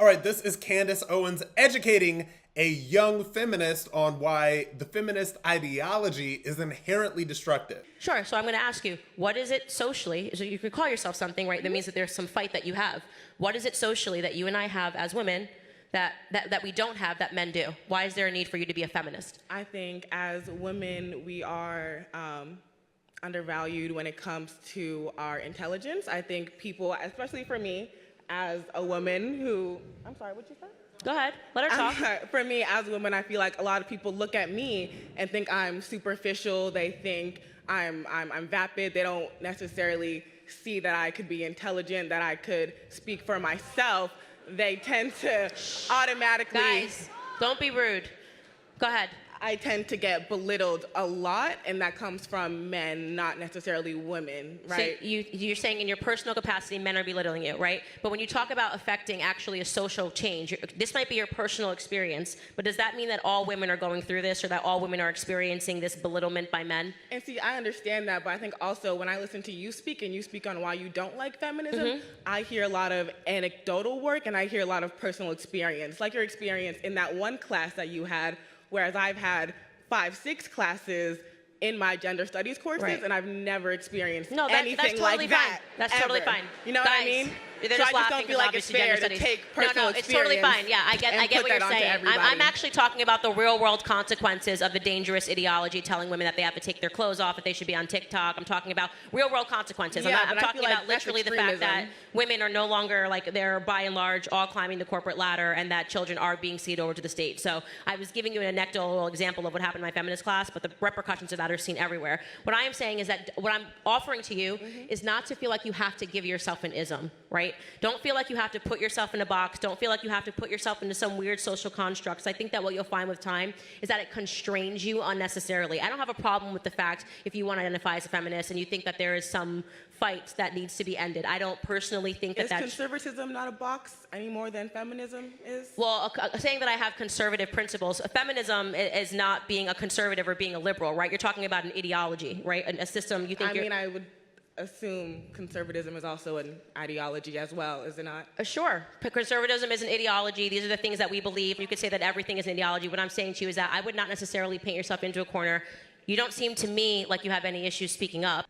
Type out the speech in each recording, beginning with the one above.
All right, this is Candace Owens educating a young feminist on why the feminist ideology is inherently destructive. Sure. So I'm going to ask you, what is it socially? So you could call yourself something, right? That means that there's some fight that you have. What is it socially that you and I have as women that we don't have that men do? Why is there a need for you to be a feminist? I think as women, we are undervalued when it comes to our intelligence. I think people, especially for me, as a woman who, I'm sorry, what'd you say? Go ahead. Let her talk. For me, as a woman, I feel like a lot of people look at me and think I'm superficial. They think I'm vapid. They don't necessarily see that I could be intelligent, that I could speak for myself. They tend to automatically... Guys, don't be rude. Go ahead. I tend to get belittled a lot, and that comes from men, not necessarily women, right? So you're saying in your personal capacity, men are belittling you, right? But when you talk about affecting actually a social change, this might be your personal experience, but does that mean that all women are going through this, or that all women are experiencing this belittlement by men? And see, I understand that, but I think also when I listen to you speak, and you speak on why you don't like feminism, I hear a lot of anecdotal work, and I hear a lot of personal experience, like your experience in that one class that you had, whereas I've had 5, 6 classes in my gender studies courses, right, and I've never experienced that's anything totally like fine. that. That's ever. totally fine. You know Guys, what I mean? They're So just I just don't laughing feel like it's because fair obviously to gender take studies. personal It's totally experience fine. Yeah, I get and what put you're that onto saying. everybody. I'm actually talking about the real world consequences of the dangerous ideology telling women that they have to take their clothes off, that they should be on TikTok. I'm talking about real world consequences. Yeah, I'm but I talking feel like about that's literally the fact that extremism. women are no longer, like, they're by and large all climbing the corporate ladder, and that children are being ceded over to the state. So I was giving you an anecdotal example of what happened in my feminist class, but the repercussions of that are seen everywhere. What I am saying is that what I'm offering to you is not to feel like you have to give yourself an ism, right? Don't feel like you have to put yourself in a box. Don't feel like you have to put yourself into some weird social constructs. I think that what you'll find with time is that it constrains you unnecessarily. I don't have a problem with the fact if you want to identify as a feminist and you think that there is some fight that needs to be ended. I don't personally think that Is conservatism not a box any more than feminism is? Well, saying that I have conservative principles, feminism is not being a conservative or being a liberal, right? You're talking about an ideology, right? A system you think I would assume conservatism is also an ideology as well, is it not? Sure. Conservatism is an ideology. These are the things that we believe. You could say that everything is an ideology. What I'm saying to you is that I would not necessarily paint yourself into a corner. You don't seem to me like you have any issues speaking up.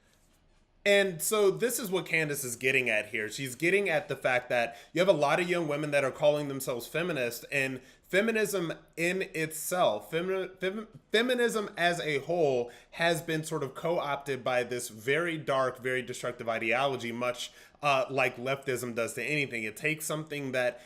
And so this is what Candace is getting at here. She's getting at the fact that you have a lot of young women that are calling themselves feminist, and feminism in itself, feminism as a whole, has been sort of co-opted by this very dark, very destructive ideology, much like leftism does to anything. It takes something that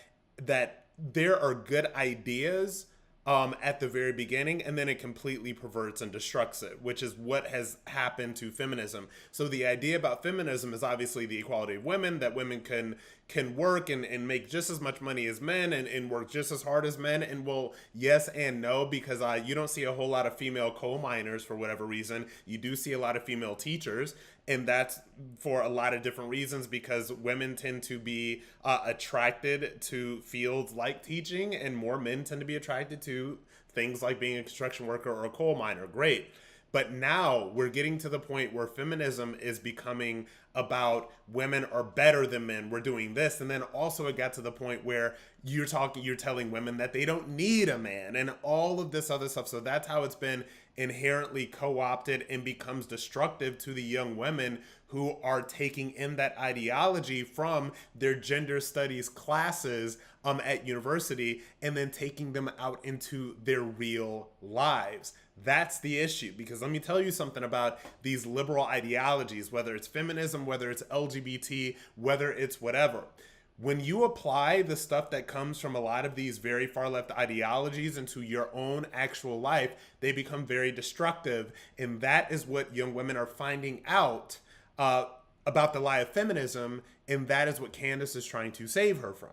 there are good ideas at the very beginning, and then it completely perverts and destructs it, which is what has happened to feminism. So the idea about feminism is obviously the equality of women, that women can work and make just as much money as men and work just as hard as men. And well, yes and no, because you don't see a whole lot of female coal miners for whatever reason. You do see a lot of female teachers, and that's for a lot of different reasons, because women tend to be attracted to fields like teaching, and more men tend to be attracted to things like being a construction worker or a coal miner. Great. But now we're getting to the point where feminism is becoming about women are better than men. We're doing this. And then also it got to the point where you're telling women that they don't need a man and all of this other stuff. So that's how it's been inherently co-opted and becomes destructive to the young women who are taking in that ideology from their gender studies classes at university and then taking them out into their real lives. That's the issue, because let me tell you something about these liberal ideologies, whether it's feminism, whether it's LGBT, whether it's whatever. When you apply the stuff that comes from a lot of these very far left ideologies into your own actual life, they become very destructive. And that is what young women are finding out about the lie of feminism. And that is what Candace is trying to save her from.